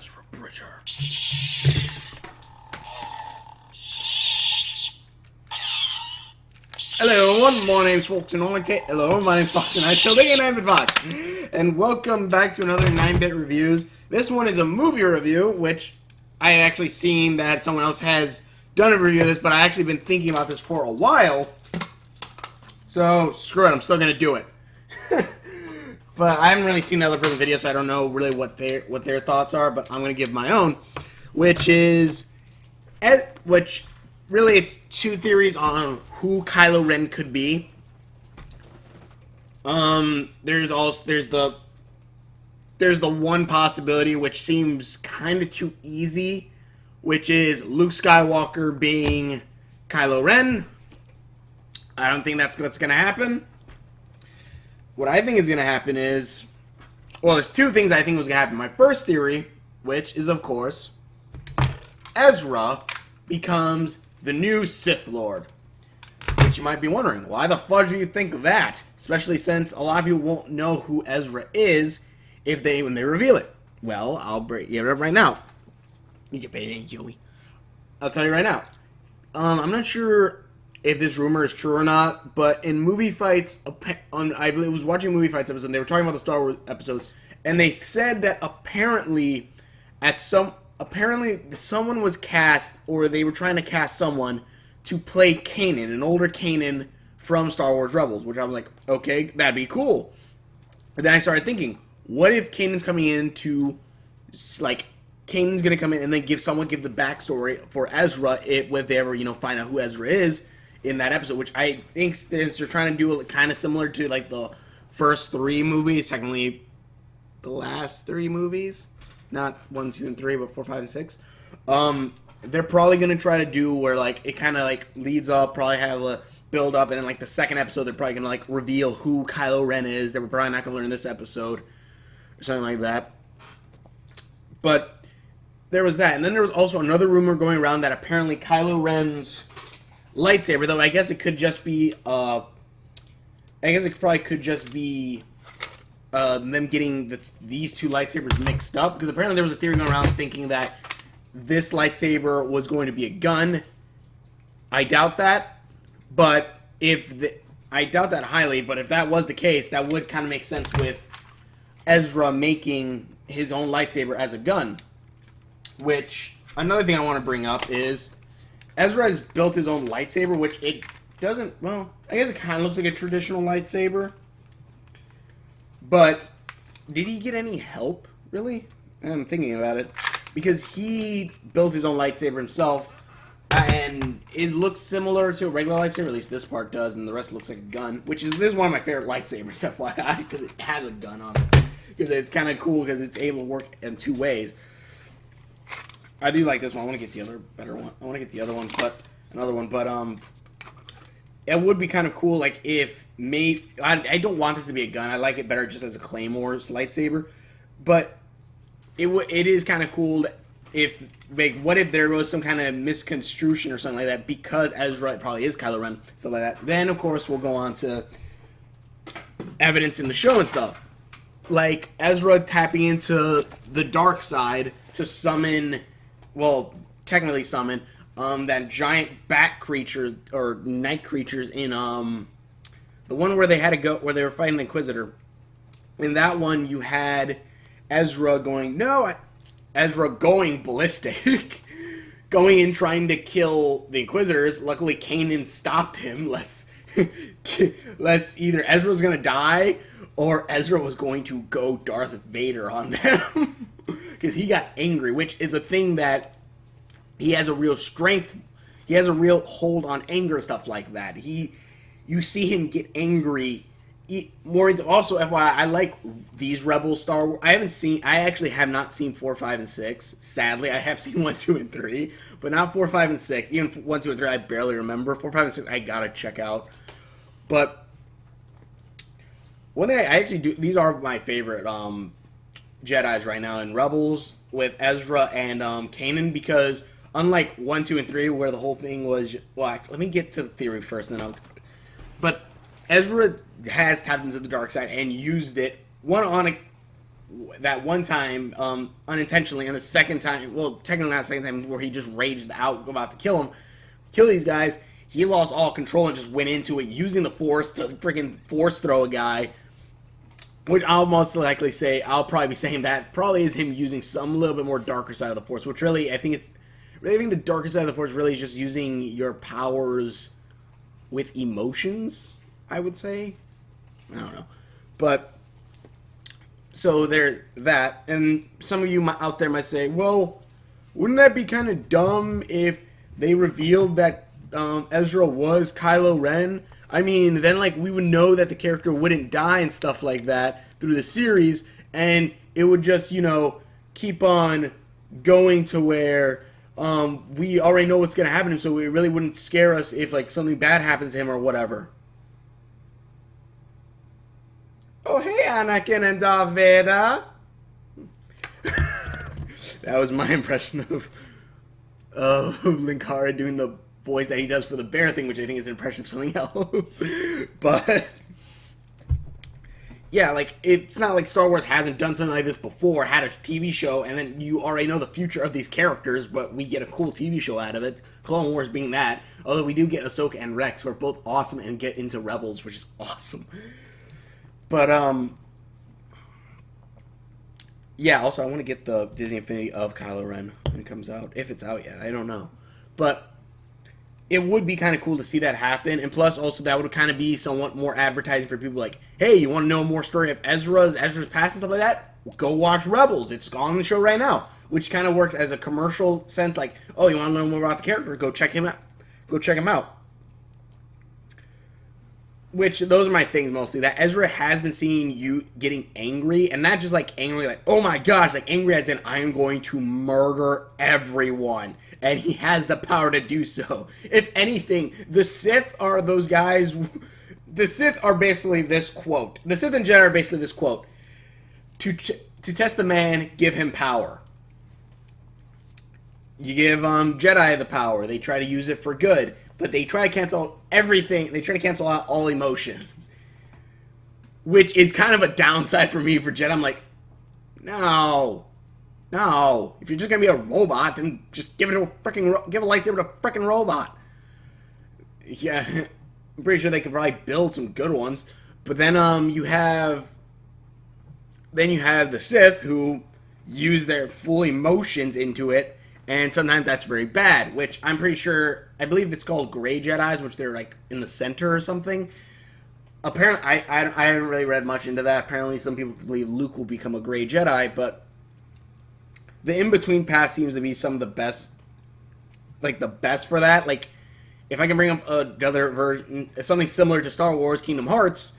Ezra Bridger. Hello everyone, my name's Fox and Hello, my name's Fox and I tell the 9-bit Fox. And welcome back to another 9-bit reviews. This one is a movie review, which I had actually seen that someone else has done a review of this, but I actually been thinking about this for a while. So screw it, I'm still gonna do it. But I haven't really seen the other person's video, so I don't know really what their thoughts are. But I'm gonna give my own, which really it's two theories on who Kylo Ren could be. There's the one possibility which seems kind of too easy, which is Luke Skywalker being Kylo Ren. I don't think that's what's gonna happen. What I think is going to happen is, well, there's two things I think was going to happen. My first theory, which is, of course, Ezra becomes the new Sith Lord. Which you might be wondering, why the fudge do you think of that? Especially since a lot of people won't know who Ezra is when they reveal it. Well, I'll break it up right now. I'll tell you right now. I'm not sure if this rumor is true or not, but in movie fights, I believe it was watching movie fights episode, they were talking about the Star Wars episodes, and they said that apparently someone was cast, or they were trying to cast someone to play Kanan, an older Kanan from Star Wars Rebels, which I was like, okay, that'd be cool. And then I started thinking, what if Kanan's coming in to, like, Kanan's gonna come in and then give the backstory for Ezra if they ever, find out who Ezra is in that episode, which I think since they're trying to do it kind of similar to like the first three movies, technically the last three movies, not 1, 2, and 3, but 4, 5, and 6. They're probably gonna try to do where like it kind of like leads up, probably have a build up, and then like the second episode they're probably gonna like reveal who Kylo Ren is. That we're probably not gonna learn in this episode or something like that. But there was that, and then there was also another rumor going around that apparently Kylo Ren's lightsaber, though I guess it could just be them getting these two lightsabers mixed up, because apparently there was a theory going around thinking that this lightsaber was going to be a gun. I doubt that, but I doubt that highly, but if that was the case, that would kind of make sense with Ezra making his own lightsaber as a gun. Which, another thing I want to bring up is Ezra has built his own lightsaber, which it doesn't, well, I guess it kind of looks like a traditional lightsaber. But, did he get any help, really? I'm thinking about it. Because he built his own lightsaber himself, and it looks similar to a regular lightsaber, at least this part does, and the rest looks like a gun. Which is, this is one of my favorite lightsabers, FYI, because it has a gun on it. Because it's kind of cool, because it's able to work in two ways. I do like this one. I want to get the other better one. I want to get the other ones, but another one. But it would be kind of cool. Like if I don't want this to be a gun. I like it better just as a Claymore's lightsaber. But it is kind of cool if like what if there was some kind of misconstruction or something like that, because Ezra probably is Kylo Ren, stuff like that. Then of course we'll go on to evidence in the show and stuff, like Ezra tapping into the dark side to summon. Well, technically summon that giant bat creatures or night creatures in the one where they had to go where they were fighting the Inquisitor. In that one, you had Ezra going ballistic, going and trying to kill the Inquisitors. Luckily, Kanan stopped him, lest either Ezra's gonna die or Ezra was going to go Darth Vader on them. Because he got angry, which is a thing that he has a real strength. He has a real hold on anger, stuff like that. You see him get angry. More into, also, FYI, I like these Rebel Star Wars. I actually have not seen 4, 5, and 6. Sadly, I have seen 1, 2, and 3, but not 4, 5, and 6. Even 1, 2, and 3, I barely remember. 4, 5, and 6, I gotta check out. But one thing I actually do. These are my favorite Jedis right now in Rebels with Ezra and Kanan, because unlike 1, 2, and 3 where the whole thing was, well, let me get to the theory first, and then but Ezra has tapped into the dark side and used it that one time unintentionally, and the second time, well, technically not the second time, where he just raged out about to kill these guys. He lost all control and just went into it using the Force to freaking force throw a guy. Which I'll most likely say, I'll probably be saying that probably is him using some little bit more darker side of the Force, which really, I think the darker side of the Force really is just using your powers with emotions, I would say. I don't know. But, so there's that. And some of you out there might say, well, wouldn't that be kind of dumb if they revealed that Ezra was Kylo Ren? I mean, then, like, we would know that the character wouldn't die and stuff like that through the series, and it would just, you know, keep on going to where we already know what's going to happen to him, so it really wouldn't scare us if, like, something bad happens to him or whatever. Oh, hey, Anakin and Darth Vader. That was my impression of Linkara doing the voice that he does for the bear thing, which I think is an impression of something else. But yeah, like, it's not like Star Wars hasn't done something like this before, had a TV show, and then you already know the future of these characters, but we get a cool TV show out of it. Clone Wars being that. Although we do get Ahsoka and Rex, who are both awesome and get into Rebels, which is awesome. But yeah, also I want to get the Disney Infinity of Kylo Ren when it comes out. If it's out yet, I don't know. But it would be kind of cool to see that happen, and plus also that would kind of be somewhat more advertising for people like, hey, you want to know more story of Ezra's past and stuff like that? Go watch Rebels. It's on the show right now, which kind of works as a commercial sense, like, oh, you want to learn more about the character? Go check him out. Go check him out. Which, those are my things mostly. That Ezra has been seeing you getting angry, and not just like angry, like, oh my gosh, like angry as in, I am going to murder everyone. And he has the power to do so. If anything, the Sith are those guys. The Sith are basically this quote. The Sith and Jedi are basically this quote. To test the man, give him power. You give Jedi the power. They try to use it for good. But they try to cancel everything. They try to cancel out all emotions. Which is kind of a downside for me for Jedi. I'm like, no. No. If you're just going to be a robot, then just give a lightsaber to a freaking robot. Yeah. I'm pretty sure they could probably build some good ones. But then you have the Sith who use their full emotions into it. And sometimes that's very bad, which I'm pretty sure, I believe it's called Gray Jedis, which they're like in the center or something. Apparently, I haven't really read much into that. Apparently, some people believe Luke will become a Gray Jedi, but the in-between path seems to be some of the best, like the best for that. Like, if I can bring up another version, something similar to Star Wars Kingdom Hearts,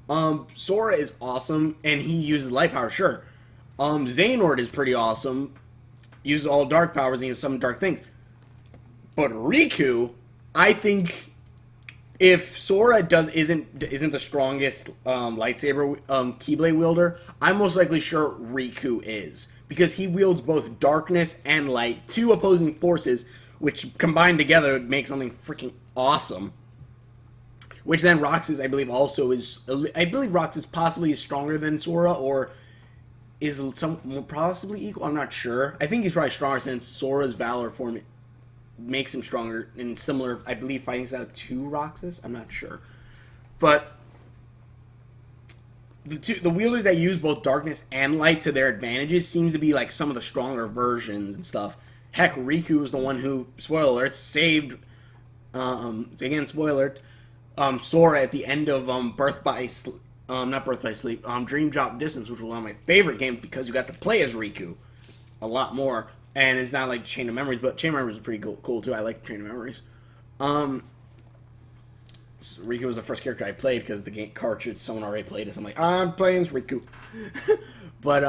Sora is awesome, and he uses light power, sure. Xehanort is pretty awesome. Uses all dark powers and uses some dark things. But Riku, I think if Sora isn't the strongest lightsaber Keyblade wielder, I'm most likely sure Riku is. Because he wields both darkness and light, two opposing forces, which combined together make something freaking awesome. Which then Roxas, I believe, also is... I believe Roxas possibly is stronger than Sora, or is some possibly equal. I'm not sure. I think he's probably stronger since Sora's Valor form makes him stronger and similar, I believe, fighting style to Roxas. I'm not sure. But the wielders that use both darkness and light to their advantages seems to be like some of the stronger versions and stuff. Heck, Riku is the one who, spoiler alert, saved, again, spoiler alert, Sora at the end of not Birth by Sleep, Dream Drop Distance, which was one of my favorite games because you got to play as Riku a lot more. And it's not like Chain of Memories, but Chain of Memories is pretty cool too. I like Chain of Memories. Riku was the first character I played because the game cartridge, someone already played it. So I'm like, I'm playing as Riku. But,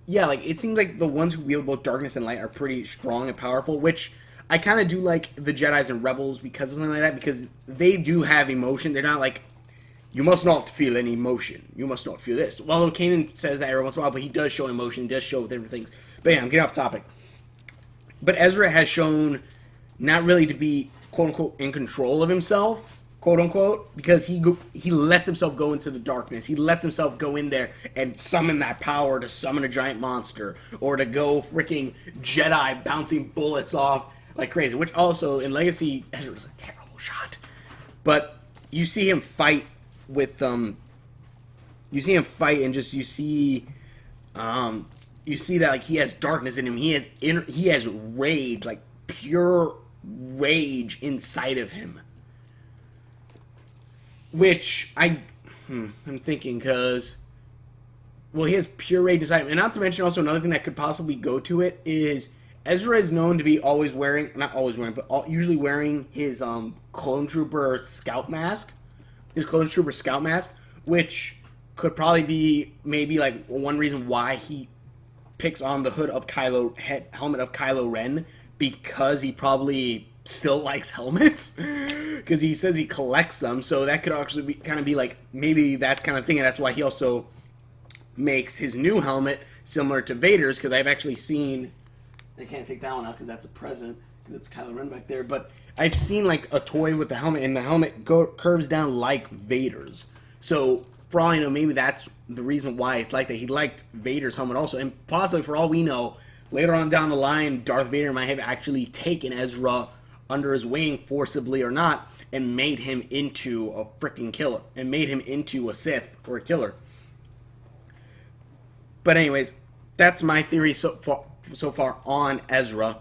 yeah, like, it seems like the ones who wield both darkness and light are pretty strong and powerful, which I kind of do like the Jedis and Rebels because of something like that, because they do have emotion. They're not like, you must not feel any emotion. You must not feel this. Well, Kanan says that every once in a while, but he does show emotion, does show different things. But yeah, I'm getting off topic. But Ezra has shown not really to be, quote-unquote, in control of himself. quote unquote, because he lets himself go into the darkness. He lets himself go in there and summon that power to summon a giant monster, or to go freaking Jedi bouncing bullets off like crazy. Which also in Legacy, Ezra was a terrible shot, but you see him fight with you see him fight and just you see that like he has darkness in him. He has rage, like pure rage inside of him. Which I'm thinking, because, well, he has pure rage inside him. And not to mention also another thing that could possibly go to it is Ezra is known to be always wearing, not always wearing, but usually wearing his clone trooper scout mask. His clone trooper scout mask, which could probably be maybe like one reason why he picks on the hood of helmet of Kylo Ren, because he probably still likes helmets, because he says he collects them. So that could actually be kind of be like maybe that kind of thing, and that's why he also makes his new helmet similar to Vader's. Because I've actually seen, I can't take that one out because that's a present, because it's Kylo Ren back there, but I've seen like a toy with the helmet, and the helmet curves down like Vader's. So for all I know, maybe that's the reason why it's like that. He liked Vader's helmet also, and possibly for all we know, later on down the line, Darth Vader might have actually taken Ezra under his wing, forcibly or not, and made him into a freaking killer, and made him into a Sith or a killer. But anyways, that's my theory so far on Ezra.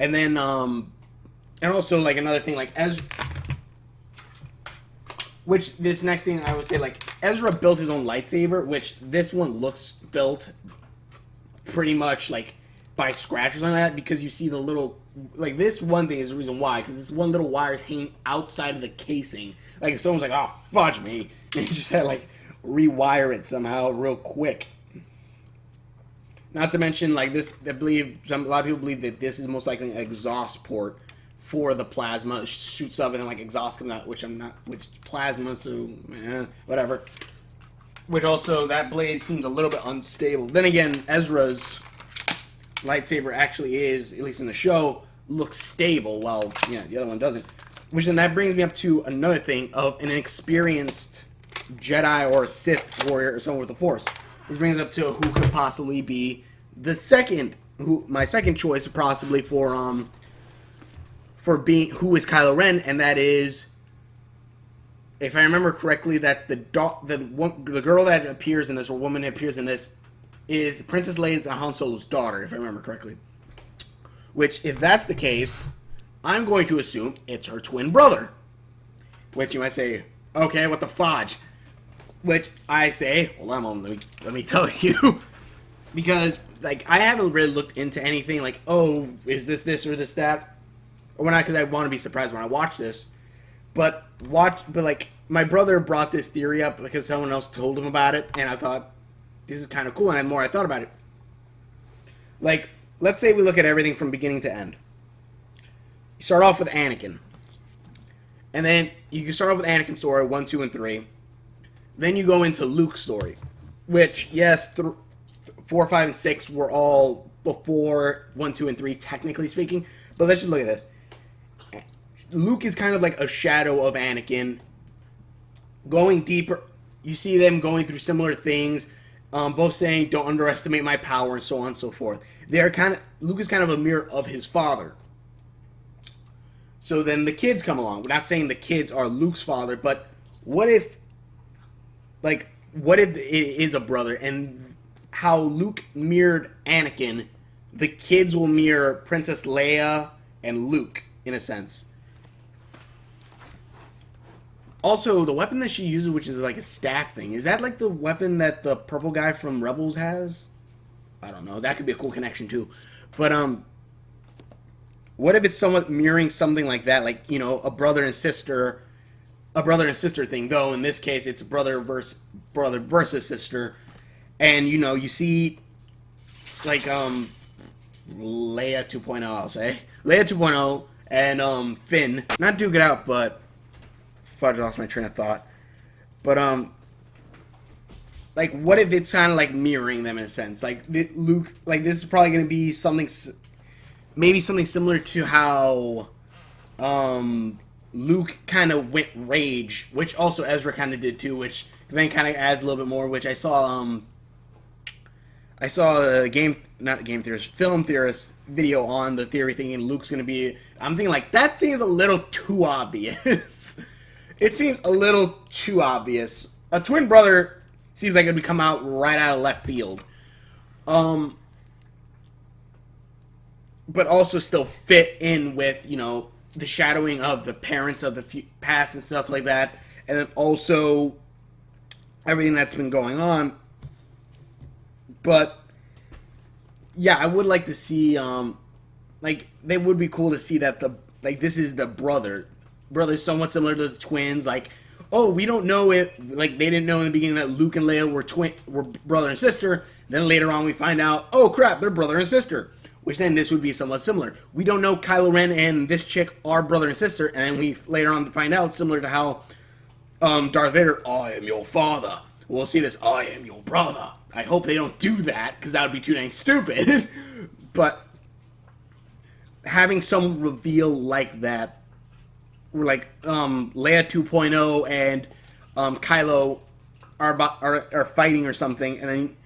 And then and also like another thing, like Ezra, which this next thing I would say, like Ezra built his own lightsaber, which this one looks built pretty much like by scratches on that, because you see the little, like this one thing is the reason why, because this one little wire is hanging outside of the casing. Like if someone's like, oh fudge me, and you just had to like rewire it somehow real quick. Not to mention, like this, I believe a lot of people believe that this is most likely an exhaust port for the plasma. It shoots up and then like exhaust comes out, which plasma, so whatever. Which also, that blade seems a little bit unstable. Then again, Ezra's lightsaber actually is, at least in the show, looks stable, while yeah, the other one doesn't. Which then that brings me up to another thing of an experienced Jedi or Sith warrior or someone with the Force. Which brings up to who could possibly be the second, my second choice possibly for being, who is Kylo Ren, and that is, if I remember correctly, that the girl that appears in this, or woman that appears in this, is Princess Leia's and Han Solo's daughter, if I remember correctly. Which, if that's the case, I'm going to assume it's her twin brother. Which you might say, okay, what the fudge? Which I say, hold on, let me tell you. Because, like, I haven't really looked into anything like, oh, is this or this that? Or not, because I want to be surprised when I watch this. But like, my brother brought this theory up because someone else told him about it, and I thought, this is kind of cool, and the more I thought about it. Like, let's say we look at everything from beginning to end. You start off with Anakin. And then you can start off with Anakin's story, 1, 2, and 3. Then you go into Luke's story. Which, yes, 4, 5, and 6 were all before 1, 2, and 3, technically speaking. But let's just look at this. Luke is kind of like a shadow of Anakin. Going deeper, you see them going through similar things. Both saying, don't underestimate my power, and so on and so forth. Luke is kind of a mirror of his father. So then the kids come along. We're not saying the kids are Luke's father, but what if it is a brother, and how Luke mirrored Anakin, the kids will mirror Princess Leia and Luke, in a sense. Also, the weapon that she uses, which is like a staff thing, is that like the weapon that the purple guy from Rebels has? I don't know. That could be a cool connection too. But what if it's somewhat mirroring something like that, like, you know, a brother and sister thing? Though in this case, it's brother versus sister, and you know, you see like Leia 2.0, I'll say Leia 2.0 and Finn, not duke it out, but fudge, I lost my train of thought. But like, what if it's kind of like mirroring them in a sense? Like Luke, like this is probably going to be something, maybe something similar to how Luke kind of went rage, which also Ezra kind of did too, which then kind of adds a little bit more. Which I saw a not game theorist, film theorist video on the theory thinking Luke's going to be. I'm thinking like that seems a little too obvious. It seems a little too obvious. A twin brother seems like it would come out right out of left field. But also still fit in with, the shadowing of the parents of the past and stuff like that. And then also everything that's been going on. But, yeah, I would like to see, they would be cool to see that this is the brother. Brother's somewhat similar to the twins. Like, oh, we don't know it. Like, they didn't know in the beginning that Luke and Leia were brother and sister. Then later on we find out, oh, crap, they're brother and sister. Which then this would be somewhat similar. We don't know Kylo Ren and this chick are brother and sister, and then we later on find out, similar to how Darth Vader, I am your father. We'll see this, I am your brother. I hope they don't do that, because that would be too dang stupid. But having some reveal like that, where like Leia 2.0 and Kylo are fighting or something, and then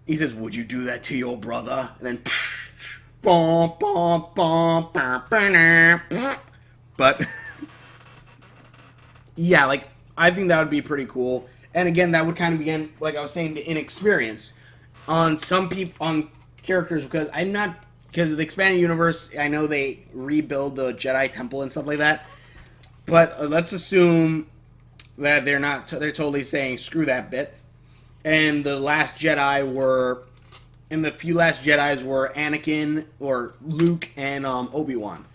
he says, would you do that to your brother? And then, but, yeah, like, I think that would be pretty cool. And again, that would kind of begin, like I was saying, the inexperience on some people, on characters, because of the expanded universe, I know they rebuild the Jedi Temple and stuff like that. But let's assume that they're totally saying, screw that bit. And the last Jedi were, and the few last Jedis were Anakin, or Luke, and Obi-Wan.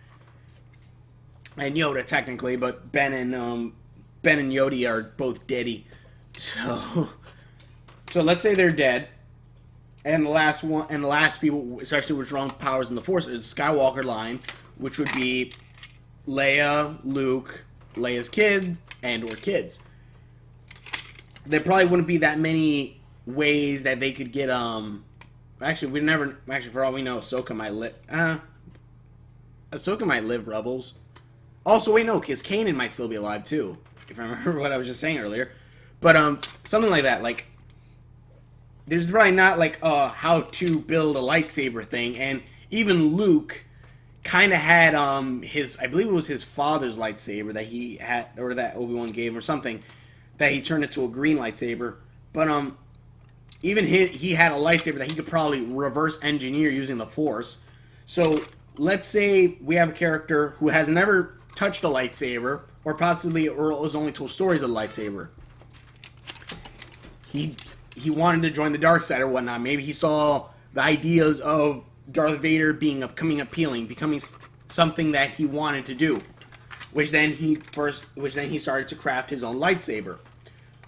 And Yoda, technically, but Ben and Yoda are both deady. So let's say they're dead. And the last people, especially with strong powers in the Force, is Skywalker line, which would be Leia, Luke, Leia's kid, and or kids. There probably wouldn't be that many ways that they could get, actually, for all we know, Ahsoka might live Rebels. Also, wait, no, because Kanan might still be alive, too, if I remember what I was just saying earlier. But, something like that, like, there's probably not, like, how to build a lightsaber thing, and even Luke kind of had, I believe it was his father's lightsaber that he had, or that Obi-Wan gave him, or something, that he turned it to a green lightsaber. But even he had a lightsaber that he could probably reverse engineer using the Force. So let's say we have a character who has never touched a lightsaber, or possibly was only told stories of a lightsaber. He wanted to join the dark side or whatnot. Maybe he saw the ideas of Darth Vader becoming appealing, becoming something that he wanted to do. Which then he started to craft his own lightsaber,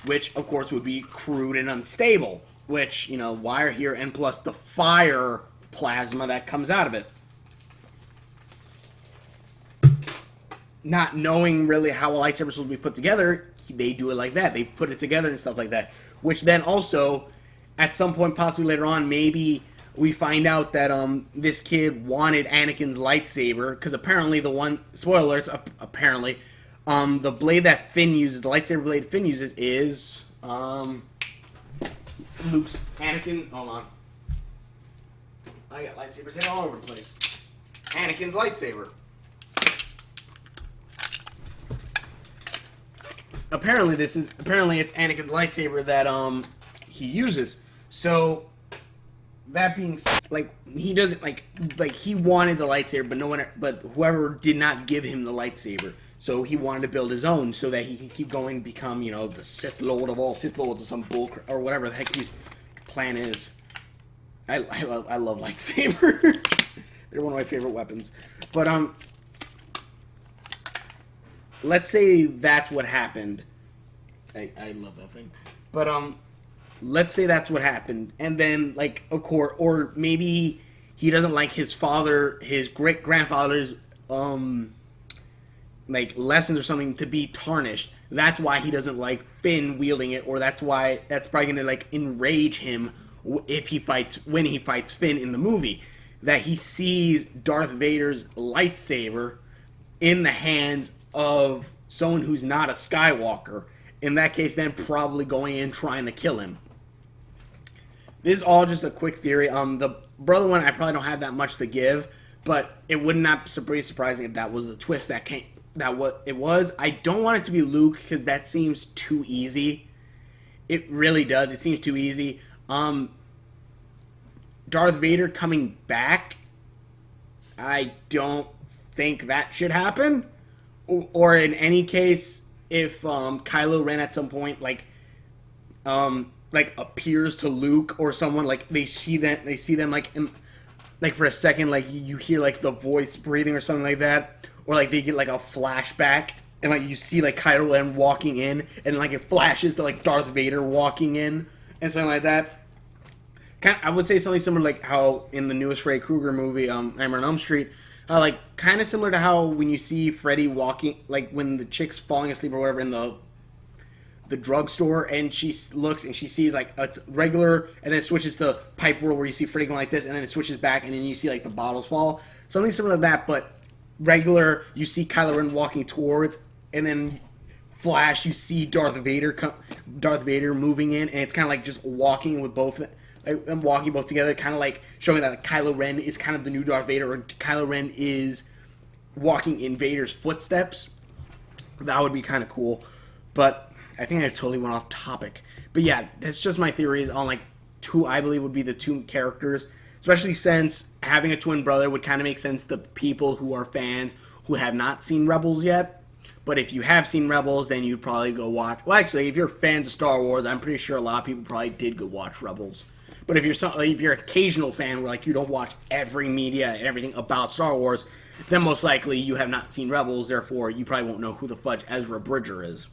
which of course would be crude and unstable. Which, wire here, and plus the fire plasma that comes out of it. Not knowing really how a lightsaber is supposed to be put together, they do it like that. They put it together and stuff like that. Which then also, at some point, possibly later on, maybe we find out that this kid wanted Anakin's lightsaber, because apparently spoiler alerts, apparently, the blade that Finn uses, the lightsaber blade Finn uses is, Anakin, hold on. I got lightsabers hit all over the place. Anakin's lightsaber. Apparently it's Anakin's lightsaber that, he uses. So, that being like, he doesn't like he wanted the lightsaber, but whoever did not give him the lightsaber. So he wanted to build his own so that he could keep going and become, the Sith Lord of all Sith Lords or some bull or whatever the heck his plan is. I love lightsabers. They're one of my favorite weapons. But let's say that's what happened. I love that thing. But let's say that's what happened, and then, like, of course, or maybe he doesn't like his great-grandfather's, lessons or something to be tarnished. That's why he doesn't like Finn wielding it, or that's probably gonna, enrage him when he fights Finn in the movie. That he sees Darth Vader's lightsaber in the hands of someone who's not a Skywalker. In that case, then probably going in trying to kill him. This is all just a quick theory. The brother one, I probably don't have that much to give, but it would not be surprising if that was the twist that what it was. I don't want it to be Luke because that seems too easy. It really does. It seems too easy. Darth Vader coming back, I don't think that should happen. Or in any case, if Kylo Ren at some point like appears to Luke or someone, like they see them like in, like for a second, like you hear like the voice breathing or something like that, or like they get like a flashback and like you see like Kylo Ren walking in and like it flashes to like Darth Vader walking in and something like that. I would say something similar like how in the newest Freddy Krueger movie, Nightmare on Elm Street, like kind of similar to how when you see Freddy walking, like when the chick's falling asleep or whatever in the drugstore and she looks and she sees like it's regular and then it switches to Pipe World where you see Freddy going like this and then it switches back and then you see like the bottles fall. Something similar to that, but regular, you see Kylo Ren walking towards and then flash, you see Darth Vader moving in and it's kind of like just walking with both. I'm walking both together, kind of like showing that Kylo Ren is kind of the new Darth Vader, or Kylo Ren is walking in Vader's footsteps. That would be kind of cool. But I think I totally went off topic. But yeah, that's just my theories on like who I believe would be the two characters. Especially since having a twin brother would kind of make sense to people who are fans who have not seen Rebels yet. But if you have seen Rebels, then you'd probably go watch. Well, actually, if you're fans of Star Wars, I'm pretty sure a lot of people probably did go watch Rebels. But if you're an occasional fan where like you don't watch every media and everything about Star Wars, then most likely you have not seen Rebels, therefore you probably won't know who the fudge Ezra Bridger is.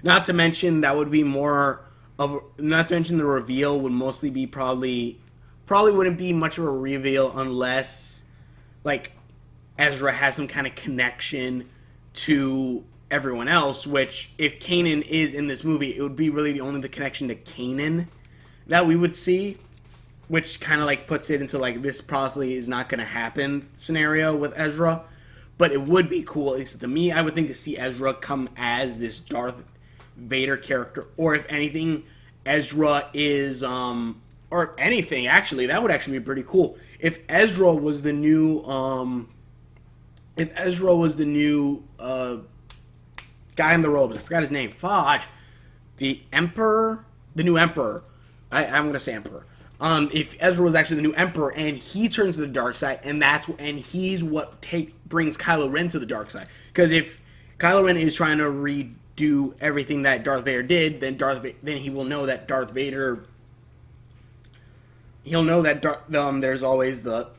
Not to mention that would be more of not to mention the reveal would mostly be probably wouldn't be much of a reveal unless like Ezra has some kind of connection to everyone else, which if Kanan is in this movie, it would be really the connection to Kanan that we would see, which kind of like puts it into like this probably is not going to happen scenario with Ezra. But it would be cool, at least to me, I would think to see Ezra come as this Darth Vader character, or if anything, Ezra is or anything actually, that would actually be pretty cool. If Ezra was the new guy in the robes, I forgot his name. Fudge. The new Emperor. I'm gonna say Emperor. If Ezra was actually the new Emperor and he turns to the dark side, and he's what brings Kylo Ren to the dark side. Because if Kylo Ren is trying to redo everything that Darth Vader did, then he will know that Darth Vader. He'll know that there's always the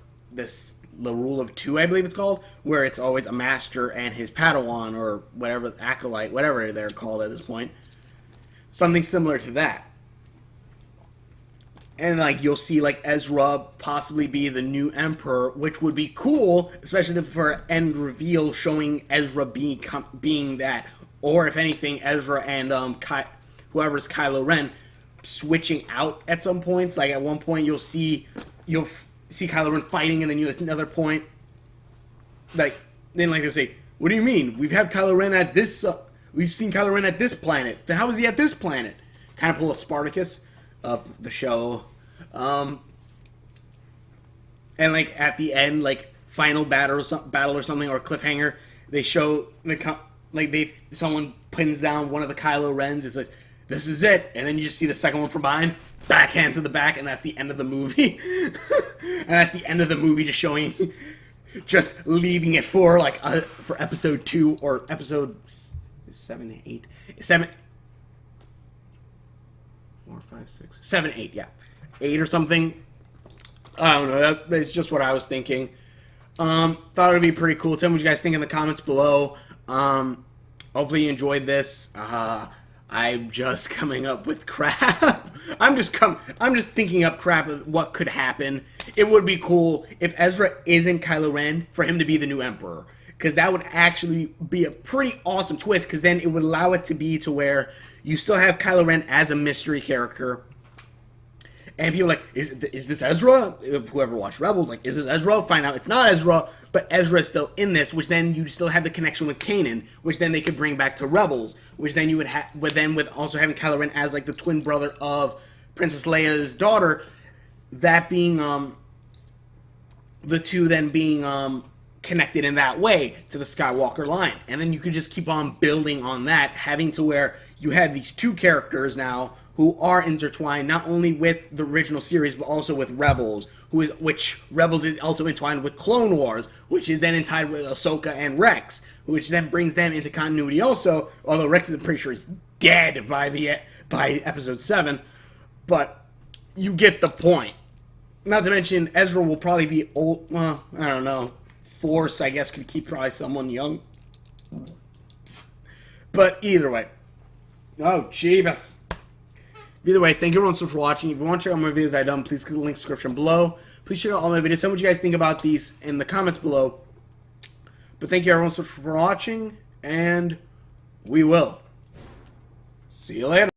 rule of two, I believe it's called, where it's always a master and his Padawan or whatever, acolyte, whatever they're called at this point. Something similar to that. And like you'll see like Ezra possibly be the new Emperor, which would be cool, especially for end reveal showing Ezra being that, or if anything, Ezra and whoever's Kylo Ren switching out at some points. Like at one point you'll see Kylo Ren fighting, and then at another point, like then like they'll say, "What do you mean? We've seen Kylo Ren at this planet. Then how is he at this planet?" Kind of pull a Spartacus of the show, and like at the end, like final battle or something, or cliffhanger, they show someone pins down one of the Kylo Rens. It says, "This is it," and then you just see the second one from behind, backhand to the back, and that's the end of the movie. And that's the end of the movie, just leaving it for episode 2 or episode 7, 8, 7, 4, 5, 6, 7, 8, yeah, 8 or something. I don't know. That's just what I was thinking. Thought it would be pretty cool. Tell me what you guys think in the comments below. Hopefully you enjoyed this. I'm just coming up with crap. I'm just thinking up crap of what could happen. It would be cool if Ezra isn't Kylo Ren for him to be the new Emperor, because that would actually be a pretty awesome twist, because then it would allow it to be to where you still have Kylo Ren as a mystery character, And people are like, is this Ezra? If whoever watched Rebels, like, is this Ezra? Find out it's not Ezra, but Ezra is still in this, which then you still have the connection with Kanan, which then they could bring back to Rebels, which then you would have, but then with also having Kylo Ren as like the twin brother of Princess Leia's daughter, that being the two then being connected in that way to the Skywalker line, and then you could just keep on building on that, having to where you have these two characters now who are intertwined not only with the original series but also with Rebels, which Rebels is also entwined with Clone Wars, which is then entwined with Ahsoka and Rex, which then brings them into continuity also. Although Rex is pretty sure he's dead by episode 7, but you get the point. Not to mention Ezra will probably be old. Well, I don't know. Force, I guess, could keep probably someone young. But either way. Oh, Jeebus. Either way, thank you everyone so much for watching. If you want to check out more videos I've done, please click the link in the description below. Please check out all my videos. Tell me what you guys think about these in the comments below. But thank you everyone so much for watching, and we will see you later.